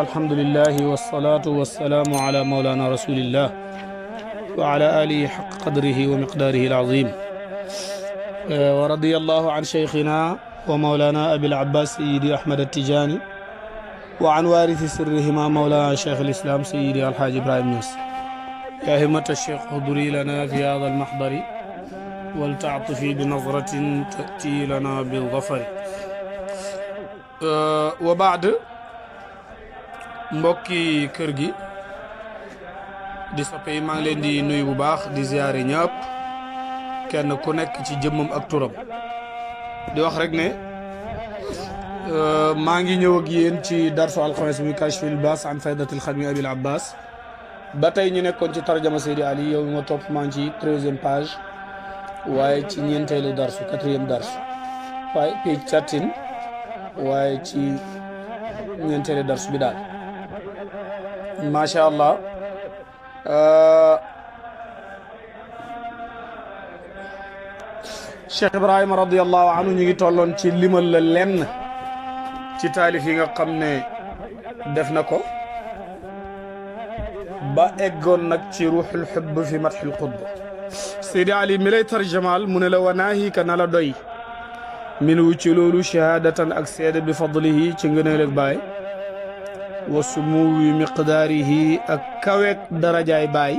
الحمد لله والصلاة والسلام على مولانا رسول الله وعلى آله حق قدره ومقداره العظيم. ورضي الله عن شيخنا ومولانا أبي العباس سيدي أحمد التجاني وعن وارث سرهما مولانا شيخ الإسلام سيدي الحاج إبراهيم نياس. يا همة الشيخ حضري لنا في هذا المحضر ولتعطفي بنظرة تأتي لنا بالظفر. وبعد mbokki kër gi di soppe yi maa ngi leen di nuyu bu baax di ziare ñëpp kenn ku nekk ci jëmmam ak turam di wax rek ne maa ngi ñëw ak yéen ci darsu alxames bi kashfil baas an faydatil xadmi abil abbas ba tey ñu nekkoon ci tarjama Seydi Ali yow ma topp maa ngi ci 13e page waaye ci ñeenteelu darsu 4e darsu waaye page 13 waaye ci ñeenteelu darsu bi daal macha allah Cheikh Ibrahima radiallahu anhu ñu ngi tolloon ci limal la lenn ci taalif yi nga xam ne def na ko ba eggoon nag ci ruuxul xubb fi matxil qutb. Seydi Ali mi lay tarjamaal mu ne la wanaahika na la doy min wu ci loolu shahaadatan ak seede bi fadlihi ci ngëneel ak baay wa sumuwi miqdaarihi ak kaweek darajaay baay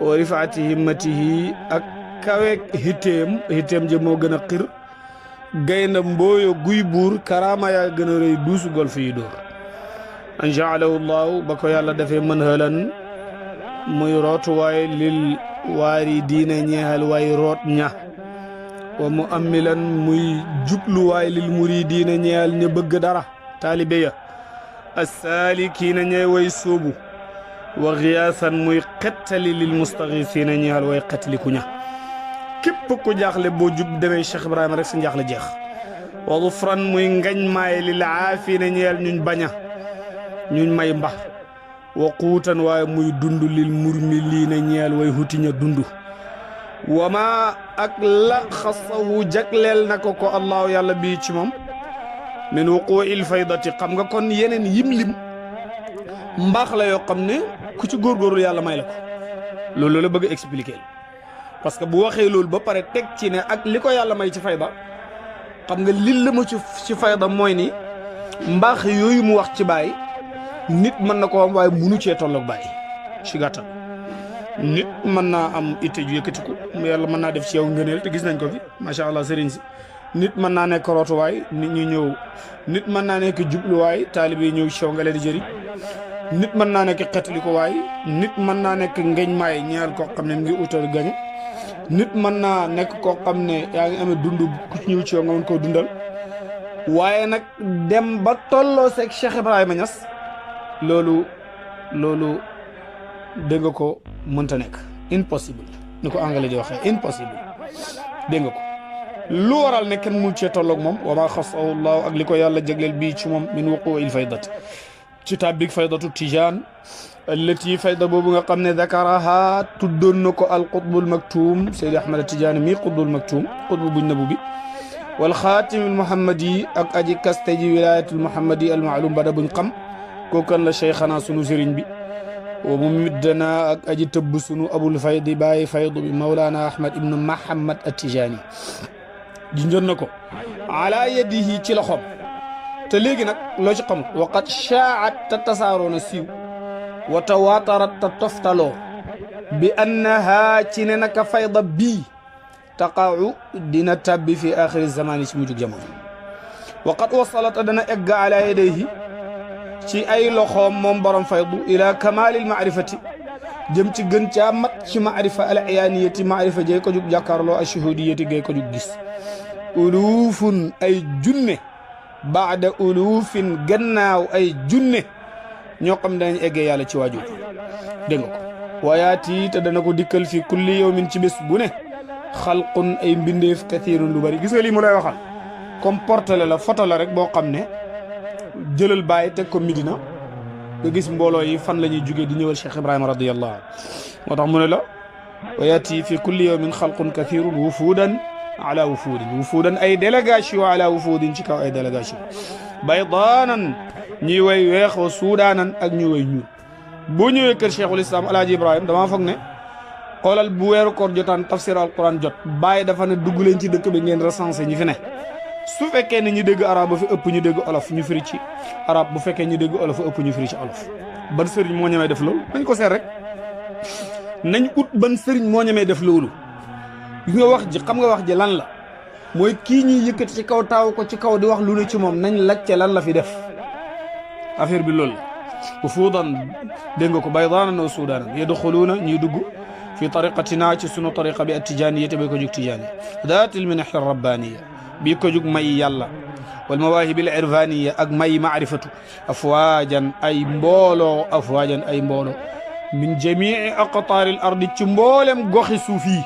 wa rifaati himmatihi ak kaweek hitteem ja moo gën a xir gaynde mbooyo guy buur karaama yaa gën a rëy duusu golf yi dóor an jaalahu llahu ba ko yàlla dafee mën halan muy rootuwaay lil waari diine ñeexal waay root ña wa mu ammilan muy jubluwaay lil muridiina ñeexal ña bëgg dara taalibe ya assaalikiina ñay way sóobu wa xiyaasan muy xettali lil mustaxiisiina ñeexal way xettaliku ña képp ku jaaxle boo jub demee Cheikh Ibrahima rek sa njaaxle jeex wa gufran muy ngañ maay lil aafiina ñeexal ñuñ baña ñuñ may mba wa quutan waaye muy dund lil murmiliina ñeexal way hutiña dund wama ak la xasawu jagleel na ko allahu yàlla bii ci moom min wuquil faydati xam nga kon yeneen yim lim mbaax la yoo xam ne ku ci góorgóorlu yàlla may la ko loolu la bëgg a expliquer parce que bu waxee loolu ba pare teg ci ne ak li ko yàlla may ci fayda xam nga li la ma ci fayda mooy ni mbaax yooyu mu wax ci baay nit mën na ko am waaye munu cee tolloog baay ci gàttal nit mën naa am itte ju yëkkatiku yàlla mën naa def ci yow ngëneel te gis nañ ko fi macha allah sëriñ si nit mën naa nekk rootuwaay nit ñi ñëw nit mën naa nekk jubluwaay taalibe yi ñëw ci yow nga leen di jëriñ nit mën naa nekk xetalikuwaay nit mën naa nekk ngeñ maay ñeel koo xam ne mu ngi utal gañe nit mën naa nekk koo xam ne yaa ngi amee dund ku ñëw ci yow nga mën koo dundal waaye nag dem ba tolloo seeg Cheikh Ibrahima Niass loolu dégg nga ko mënta nekk impossible ni ko anglais di waxee impossible dégg nga ko lu waral ne kenn mu cee tolloog moom wa maa xasahu llahu ak li ko yàlla jagleel bii ci moom min wuquil faydati ci tàbbik faydatu tijaan allati fayda boobu nga xam ne dakaraha tuddoon na ko al qutbul maktum Seydi Ahmad Tijaani mi qutbul maktum qutbu buñ nabu bi wal xaatimul muhammadi ak aji kaste ji wilayatul muhammadi al maalum bada buñ xam kookan la cheikhana sunu sëriñ bi wa mu middana ak aji tëbb sunu abul faydi bàyyi faydu bi mawlaana ahmad ibnu mahamad at tijaani junjoon na ko ala yadihi ci loxoom te léegi nag loo ci xamut waqad shaa'at te tasaaroona siiw wa tawaatarat te toftaloo bi annaha ci ne naka fayda bii taqa'u dina tabbi fi axiri zamani ci mujjug jamono waqad wasalat dana egg ala yadayhi ci ay loxoom moom borom faydu ila kamalil maarifati jëm ci gën caa mat ci maarifa al iyaaniyati maarifa jey ko jug jàkkaarloo ak shuhudiyati gay ko jug gis uluufun ay junne baada uluufin gannaaw ay junne ñoo xam danañ eggee yàlla ci waajur dégg nga ko wayaati te dana ko dikkal fi kulli yawmin ci bés bu ne xalqun ay mbindeef kathirun lu bari gis nga lii mu lay waxal comme portale la photo la rek boo xam ne jëlal bàyyi teg ko Medina nga gis mbooloo yi fan la ñuy jugee di ñëwal Cheikh Ibrahima radiyallahu anhu moo tax mu ne la wayaati fi kulli yawmin xalqun kathirun wufuudan ala wufuudin ay délégation ala wufuudin ci kaw ay délégation baydaanan ñuy way weex wa suudaanan ak ñuy way ñuul boo ñëwee kër cheikhul islam alaaji ibrahima damaa foog ne xoolal bu weeru koor jotaan tafsir alquran jot bàyyi dafa ne dugg leen ci dëkk bi ngeen recensé ñi fi ne su fekkee ne ñu dégg arab ba fi ëpp ñu dégg olof ñu firi ci arab bu fekkee ñu dégg olof ëpp ñu firi ci olof ban sëriñ moo ñemee def loolu nañ ko seet rek nañ ut ban sëriñ moo ñemee def loolu gis nga wax ji xam nga wax ji lan la mooy kii ñuy yëkkati ci kaw taaw ko ci kaw di wax lu ne ci moom nañ lacce lan la fi def affaire bi loolu wa fuudan dégg nga ko baydaanan wa suudaanan yadxuluuna ñuy dugg fi tariqatina ci sunu tariqa bi attijaaniya te bay ko jug tijaani daatil minahi rabbaniya bii ko jug may yàlla wal mawaahibi al irfaniya ak may maarifatu afwaajan ay mbooloo min jamii aqtaari al ardi ci mboolem goxi suuf yi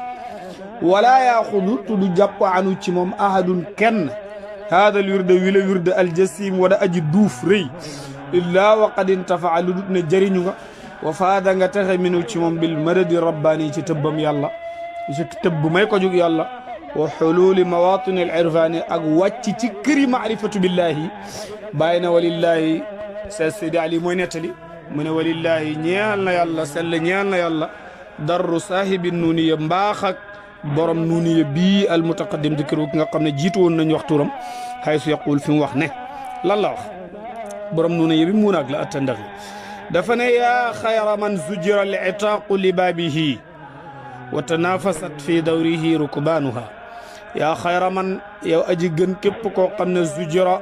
wala yaaxudu tudu jàpp anu ci moom ahadun kenn haada al wirda wi la wirda al jasim wada aji duuf rëy illaa wa qad intafaa lu dut ne jëriñu nga wa faada nga texe minu ci moom bil madadi rabbaani ci tëbbam yàlla ci tëbb may ko jug yàlla wa xuluuli mawatini al irfani ak wàcc ci këri maarifatu billahi bàyyi na walillahi sa Seydi Ali mooy nettali mu ne walillahi ñeel na yàlla sell ñeel na yàlla darru saahibi nuuniya mbaax ak borom nuuniya bii al mutaqaddim di kër nga xam ne jiitu woon nañ wax turam xay su yaqul fi mu wax ne lan la wax borom nuuniya bi mu naag la attandax dafa ne yaa xayra man zujira al itaaqu li baabihi wa tanafasat fi dawrihi rukbaanuha yaa xayra man yow aji gën képp koo xam ne zujira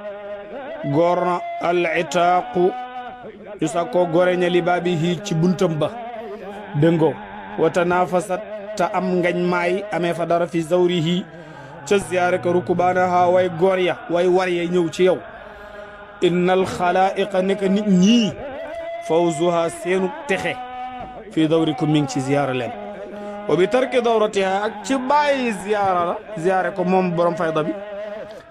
góor na al itaaqu yu sa koo gore ña li baabihi ci buntam ba dëngoo wa tanafasat ta am ngañ maay amee fa dara fi zawrihi ca ziyaare ko rukbaanaha way góor ya way war ya ñëw ci yow innal xalaa'iqa nekk nit ñii fawzuha seenu texe fii dawrikum mi ngi ci ziyaara leen wa bi tarki dawratiha ak ci bàyyi ziyaara la ziyaare ko moom borom fayda bi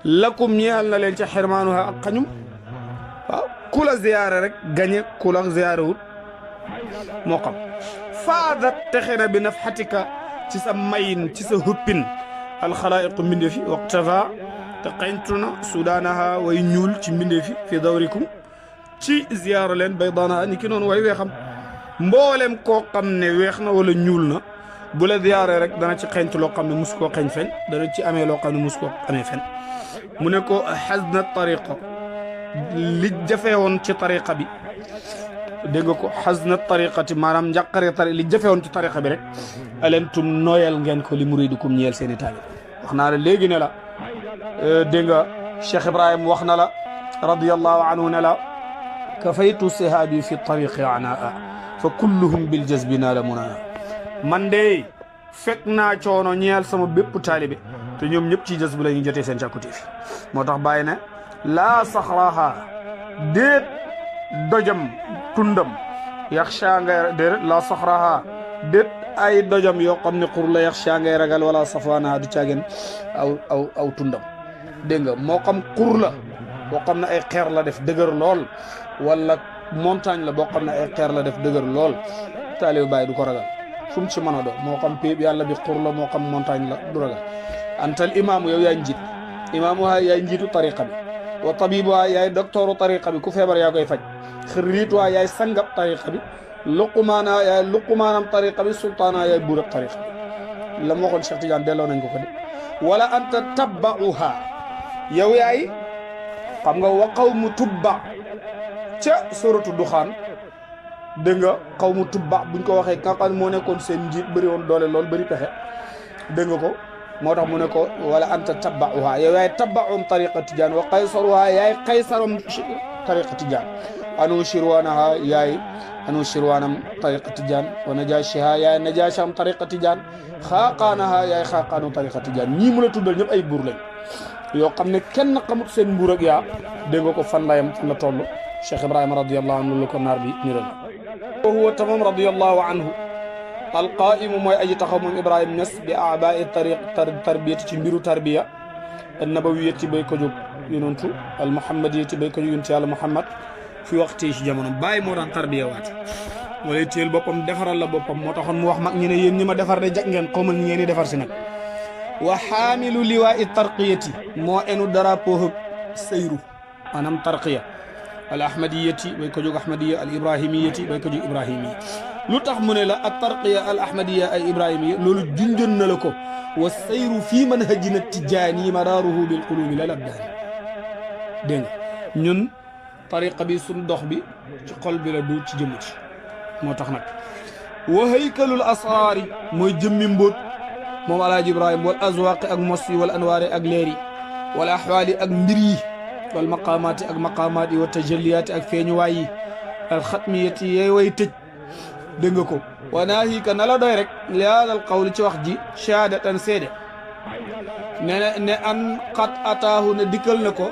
lakum ñeel na leen ci xirmaanuha ak xañum waaw ku la ziyaare rek gañe ku la ziyaare wut moo xam faadat texe na bi nafxatika ci sa mayin ci sa hëppin alxalaa'iqu mbindee fi waqtafa te xañtu na sudaanaha way ñuul ci mbindee fi dawrikum ci ziyaara leen baydaanaha ni ki noonu way weexam mboolem koo xam ne weex na wala ñuul na bu la ziyaare rek dana ci xeñtu loo xam ne mus koo xeñ feñ dana ci amee loo xam ne mus koo amee fen mu ne ko xasna tariqa li jafewoon ci tariqa bi dégg nga ko xasna tariqati maanaam njàqare li jafewoon ci tariqa bi rek alentum nooyal ngeen ko li muridikum ñeel seen i taalib wax naa la léegi ne la dégg nga Cheikh Ibrahim wax na la radiyallahu anhu ne la kafaytu sihaabi fi tariqi anaa fa kulluhum bil jazbi naa la munaa man de fekk naa coono ñeel sama bépp taalibe te ñoom ñëpp ci jazbu la ñu jotee seen càkkutéef moo tax bàyyi ne laa saxraha déet dojam tundam yaxsha ngay déet laa saxraha déet ay dojam yoo xam ne xur la yaxsha ngay ragal wala safwaanaha du caageen aw tundam dégg nga moo xam xur la boo xam ne ay xeer la def dëgër lool wala montagne la boo xam ne ay xeer la def dëgër lool taalibe Baay du ko ragal fu mu ci mën a doon moo xam péeb yàlla bi xur la moo xam montagne la du ragal antal imaamu yow yaay njiit imaamu yaay njiitu tariqa bi wa tabibu yaay docteuru tariqa bi ku feebar yaa koy faj xirriitu yaay sangab tariqa bi luqumaana yaay luqumaanam tariqa bi sultaana yaay buurab tariqa bi la ma waxoon Cheikh Tidiane delloo nañ ko ko de wala anta tabbauha yow yaay xam nga wa qawmu tubba ca suratu duxaan dégg nga qawmu tubba buñ ko waxee nga xam moo nekkoon seen njiit bëri woon doole lool bëri pexe dégg nga ko moo tax mu ne ko wala anta tabbauha yow yaay tabbaum tariqa tijaan wa qaysaruha yaay qaysaram tariqa tijaan anu shirwanaha yaay anu shirwanam tariqa tijaan wa najashiha yaay najasham tariqa tijaan xaaqaanaha yaay xaaqaanu tariqa tijaan ñii mu la tuddal ñëpp ay buur lañ yoo xam ne kenn xamut seen mbuur ak yaa dégg nga ko fan layam fan la toll Cheikh Ibrahima radiyallahu anhu la ko naar bi niral wa huwa tamam radiyallahu anhu alqaimu mooy aji taxaw moom Ibrahima Niass bi abaai tarbiyati ci mbiru tarbiya annabawiyat ci bay ko jóg yonantu al muhammadiyat ci bay ko jóg yonantu yàlla Muhammad fi waxti ci jamono bàyyi moo daan tarbiya waat moo lay téel boppam defaral la boppam moo taxoon mu wax mag ñi ne yéen ñi ma defar de jag ngeen xawmal ñi ngeen di defar si nag wa xaamilu liwaa i tarqiyati moo enu drapeau sayru maanaam tarqiya al ahmadiyati bay ko jóg ahmadiya al ibrahimiyati bay ko jóg ibrahimiya lu tax mu ne la at tarqiya al ahmadiya al ibrahimiya loolu junjoon na la ko wa sayru fii manhajina tijaani madaaruhu bil qulubi lal abdaani dégg nga ñun tariqa bi suñ dox bi ci xol bi la du ci jëmm ci moo tax nag wa haykalul asraari mooy jëmmi mbóot moom alaaji ibrahima wal azwaaqi ak mos yi wal anwaari ak leer yi wal ahwaali ak mbir yi wal maqaamaati ak maqaamaat yi wa tajalliyaati ak feeñuwaay yi al xatmiyati yee way tëj dégg nga ko wa naahika na la doy rek li haadal qawli ci wax ji shahaadatan seede ne an qad ataahu ne dikkal na ko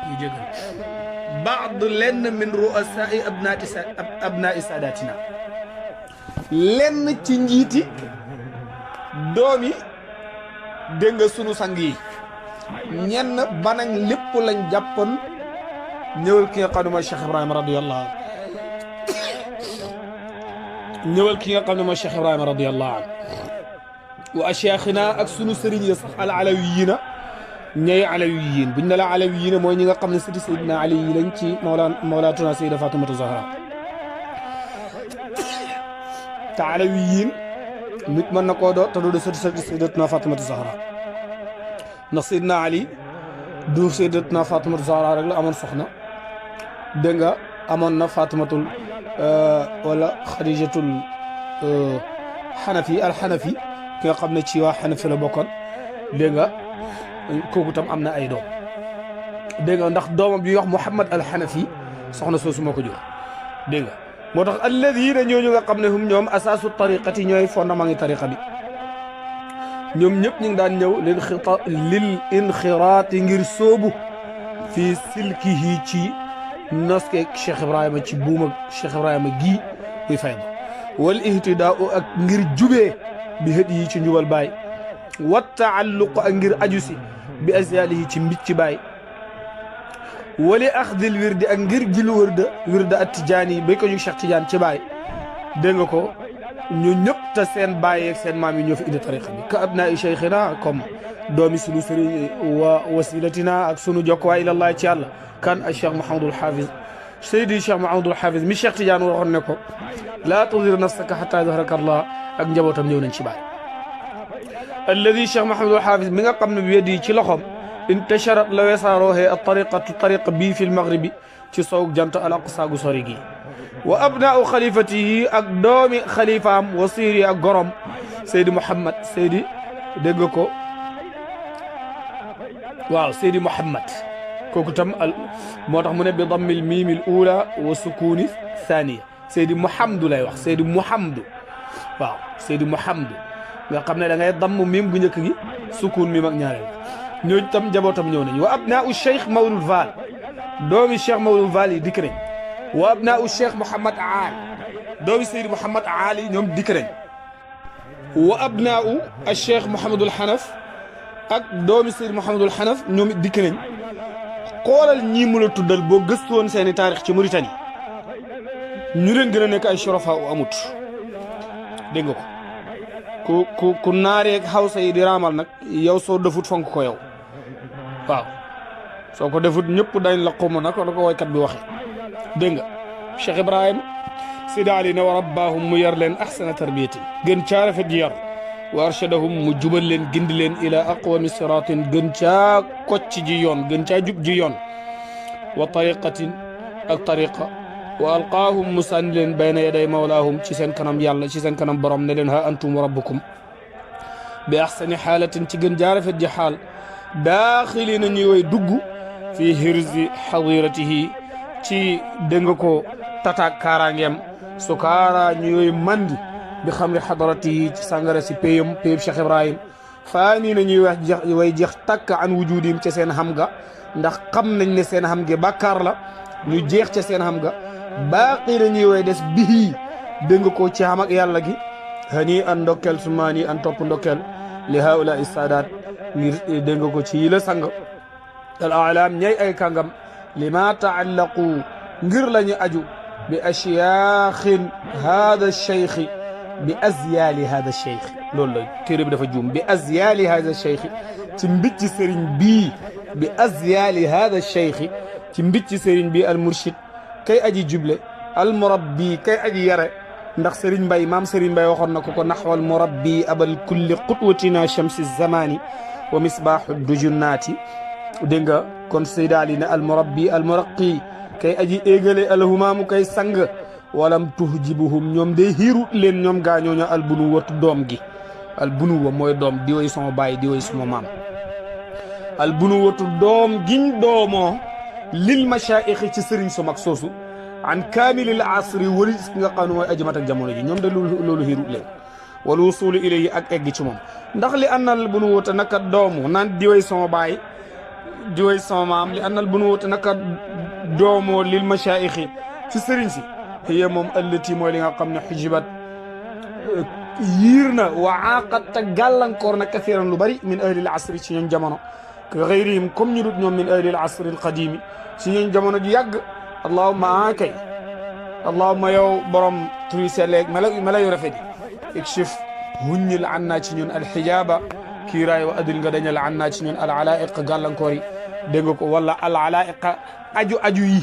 ñu jégal baad lenn min ru'asaai abnaai saadatina lenn ci njiiti doomi dégg nga sunu sang yi ñenn banañ lépp lañ jàppoon ñëwal ki nga xam ne mooy Cheikh Ibrahima radiyallahu anhu ñëwal ki nga xam ne mooy Cheikh Ibrahima radiyallahu anhu wa asheikhina ak sunu sëriñ ya sax al alawiyina ñooy alawiyin buñ ne la alawiyin mooy ñi nga xam ne sëti Seydina Ali yi lañ ci mawlaatuna Sayida Fatimatu Zahra te alawiyin nit mën na koo doo te doo sëti Sayyidatuna Fatimatu Zahra ndax Seydina Ali du Sayyidatuna Fatimatu Zahra rek la amoon soxna dégg nga amoon na Fatimatul wala Xadijatul Xanafi al-Xanafi ki nga xam ne ci waa Xanafi la bokkoon dégg nga kooku tam am na ay doom dégg nga ndax doomam bi wax Muhammad al-Xanafi soxna soosu moo ko jur dégg nga moo tax alladina ñooñu nga xam ne hum ñoom asaasu tariqati ñooy fondement ngi tariqa bi ñoom ñëpp ñu ngi daan ñëw lil inxiraati ngir sóobu fii silkihi ci noskeeg Cheikh Ibrahima ci buum ak Cheikh Ibrahima gii muy fayda wal ihtidaau ak ngir jubee bi hët yi ci njubal baay wa taalluq ak ngir aju si bi azyalihi ci mbicc baay wali axdil wirdi ak ngir jilu wirda at tijaani bay ko ñu Cheikh Tidiane ci baay dégg nga ko ñu ñëpp te seen baay ak seen maam yi ñoo fi indi tariqa bi ka abnaa cheikhina comme doomi sunu sëriñ wa wasilatina ak sunu jokkuwaay ilallah ci yàlla kan ak Cheikh Mouhamadul Hafiz Seydi Cheikh Mouhamadul Hafiz mi Cheikh Tidiane waxoon ne ko laa tudir nafsaka xataa yadharaka Allah ak njabootam ñëw nañ ci baay alladi Cheikh Mouhamadul Hafiz mi nga xam ne bi yeddi ci loxoom intasharat la weesaarooxee a tariqa bii fi lmaghribi ci sow jant al aqsa gu sori gi wa abnaau xalifatihi ak doomi xalifaam wa siiri ak gorom Seydi Mouhammad Seydi dégg nga ko waaw Seydi Mouhammad kooku tam moo tax mu ne bi dammil miimil ula wa sukuni thaniya Seydi Mouhamdu lay wax Seydi Mouhamdu waaw Seydi Mouhamdu nga xam ne da ngay damm miim gu njëkk gi sukun miim ak ñaareel ñooñu tam njabootam ñëw nañ wa abnaau Cheikh Mawlud Fall doomi Cheikh Mawlud Fall yi dikk nañ wa abnaau Cheikh Mouhamad Aal doomi Seydi Mouhamad Aal yi ñoom dikk nañ wa abnaau Cheikh Mouhamadul Xanaf ak doomi Seydi Mouhamadul Xanaf ñoom it dikk nañ xoolal ñii mu la tuddal boo gëstu woon seeni taarix ci Mauritanie ñu leen gën a nekk ay shurafa u amut dégg nga ko ku naareeg xawsa yi di raamal nag yow soo defut fonk ko yow waaw soo ko defut ñëpp dañ la xuma nag da ko woykat bi waxe dégg nga Cheikh Ibrahima Sidi Ali ne wa rabbaahum mu yar leen ahsana tarbiyati gën caa rafet ji yar wa arshadahum mu jubal leen gindi leen ila aqwami siratin gën caa kocc ji yoon gën caa jub ji yoon wa tariqatin ak tariqa wa alqaahum mu sànni leen bayna yaday mawlaahum ci seen kanam yàlla ci seen kanam borom ne leen ha antum wa rabbukum bi ahsani xaalatin ci gën jaa rafet ji xaal daaxilina ñuy way dugg fii hirzi xadiratihi ci dégg nga ko tataak kaaraangeem su kaara ñuy mandi bi xam ne xadaratihi ci sàngara si péyam Cheikh Ibrahim faa nii na ñuy wax way jeex takk an wujudim ca seen xam ga ndax xam nañ ne seen xam gi bàkkaar la ñu jeex ca seen xam ga baaqi na ñuy way des bihi dégg nga ko ci xam ak yàlla gi hani an ndokkel sumaani an topp ndokkel li haula istadaat ngir dégg nga ko ci yi la sang al alam ñay ay kàngam li ma taallaqu ngir la ñu aju bi ashyaaxin hada cheikhi bi azyaali hada cheikhi loolu la téere bi dafa juum bi azyaali hada cheikhi ci mbicc sëriñ bii bi azyaali hada cheikh ci mbicci sëriñ bi al murshid kay aji juble al murabbi kay aji yare ndax sëriñ Mbay maam sëriñ Mbay waxoon na ko naxwal murabbi abal kulli qudwatina shamsi zamani wa misbaahu dujunnaati dégg nga kon Seydi Ali ne al murabbi al muraqi kay aji éegale alhumaamu kay sang walam tuhjibuhum ñoom day xiirut leen ñoom gaañooña al bunuwatu doom gi al bunuwa mooy doom di way sama baay di way sama maam al bunuwatu doom giñ doomoo lil mashaayixi ci sëriñ su mag soosu an kaamilil asri wari nga xam ne mooy ajimat ak jamono ji ñoom de loolu xiirut leen wal wusulu ilayhi ak egg ci moom ndax li annal bunuwata naka doomu naan di way sama baay di way sama maam li annal bunuwata naka doomoo lil mashaayixi ci sëriñ si hiya moom allati mooy li nga xam ne xujibat yiir na wa aaqat te gàllankoor na kathiran lu bari min ahlil asri ci ñooñ jamono ka gayrihim comme ñu dut ñoom min ahlil asri al qadimi ci ñooñ jamono ju yàgg allahumma kay allahumma yow borom turi selleeg mela yu rafet yi ikshif huññil an naa ci ñun alxijaaba kiiraay wa adil nga dañal an naa ci ñun al alaiq gàllankoor yi dégg nga ko wala al alaiq aju yi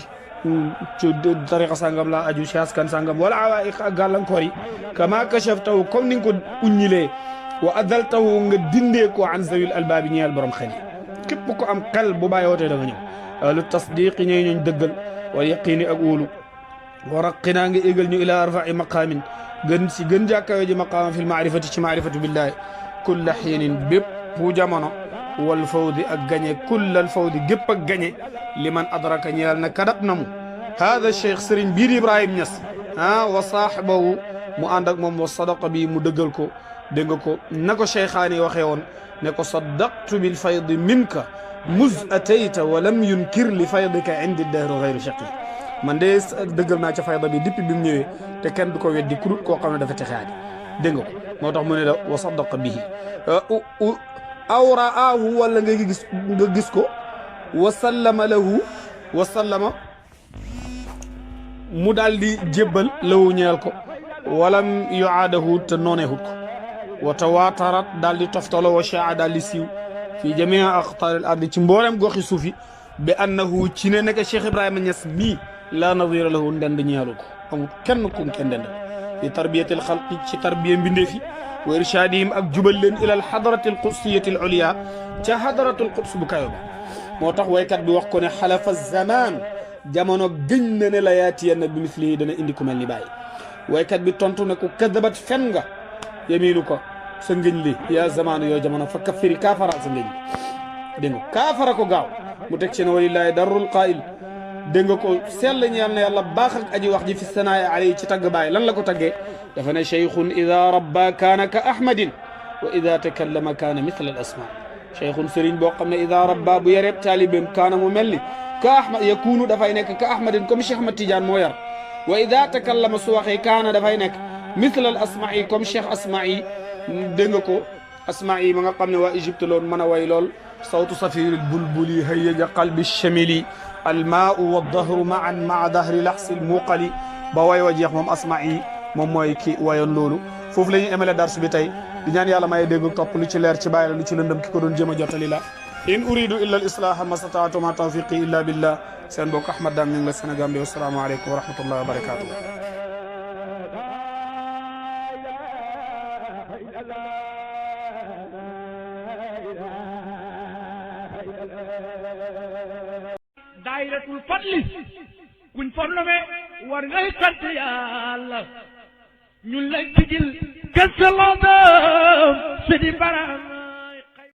ci tariqa sangam la aju ci askan sangam wala alaiq ak gàllankoor yi kama kashaftahu comme ni nga ko uññilee wa adaltahu nga dindee ko an zawil albaabi ñeel borom xel yi képp ko am xel bu bàyyi wootee da nga ñëw ahlu tasdiqi ñooy ñooñ dëggal wal yaqiini ak wóolu wa raqinaa nga égal ñu ila arfai maqaamin gën jàkkawe ji maqaama fi lmaarifati ci maarifatu billahi kulla xiinin bépp bu jamono wal fawdi ak gañe kullal fawdi gépp ak gañe liman adraka ñeel na kadab na mu hada cheikh sëriñ biir Ibrahim Niass wa saaxibahu mu ànd ak moom wa sadaqa bi mu dëggal ko dégg nga ko na ko cheikhaani waxee woon ne ko saddaqtu bil faydi minka muz atayta wa lam yunkir li faydika indi dahru gayru shaqi man de dëggal naa ca fayda bi depuis bi mu ñëwee te kenn du ko weddi ku dul koo xam ne dafa texaadi dégg nga ko moo tax mu ne la wa saddaqa bihi aw raahu wala nga gis ko wa sallama lahu wa sallama mu daal di jébbal lawu ñeel ko walam yuaadahu te nooneehut ko wa tawaatarat daal di toftalo wa shaa daal di siiw fi jamii aqtaar al ardi ci mboolem goxi suufi bi annahu ci ne nekk Cheikh Ibrahima Niass mii la nadira lahu ndend ñeelu ko amul kenn kum kenn ndend fi tarbiyatil xalqi ci tarbiya mbindeefi wa irshaadihim ak jubal leen ila al xadarati al qudsiyati al ulya ca xadaratul quds bu kayo ba moo tax waykat bi wax ko ne xalafa zaman jamono gëñ na ne la yaatiyanna bi mislihi dana indi ku mel ni bàyyi waykat bi tontu ne ko kadabat fen nga yemiinu ko sa ngëñ li yaa zamaanu yoo jamono fa kaffiri kaafara sa ngëñ dégg nga kaafara ko gaaw mu teg ci ne walillahi darrul qaa'il dégg nga ko sell ñeel na yàlla baax ak aji wax ji fi sanaa'i alayhi ci tagg baay lan la ko taggee dafa ne cheikhun ida rabba kaana ka ahmadin wa ida takallama kaana mithla al asma cheikhun sëriñ boo xam ne ida rabba bu yareeb taalibeem kaana mu mel ni ka ahmad yakunu dafay nekk ka ahmadin comme Cheikh Ahmad Tidiane moo yar wa ida takallama su waxee kaana dafay nekk mithla al asma'i comme Cheikh Asma'i dégg nga ko Asma'i ma nga xam ne waa Égypte loon mën a way lool sawtu safiril bulbuli hayyaja qalbi chamili almaau wa dahru maan maa dahri laxsil muuqali ba way wa jeex moom Asma'i moom mooy ki wayoon loolu foofu la ñuy emele darsu bi tey di ñaan yàlla may dégg topp lu ci leer ci bàyyi la lu ci lëndëm ki ko doon jéem a jottali la in uridu illa al islaha ma stataatu ma tawfiqi illa billah seen mbokk Ahmad Dame ñu ngi la Sénégal bi wassalaamu aleykum wa rahmatullahi wa barakatuh daayiratul fadli kuñ fornome war ngay sant yàlla ñun lay tijil gëstaloodam si di baram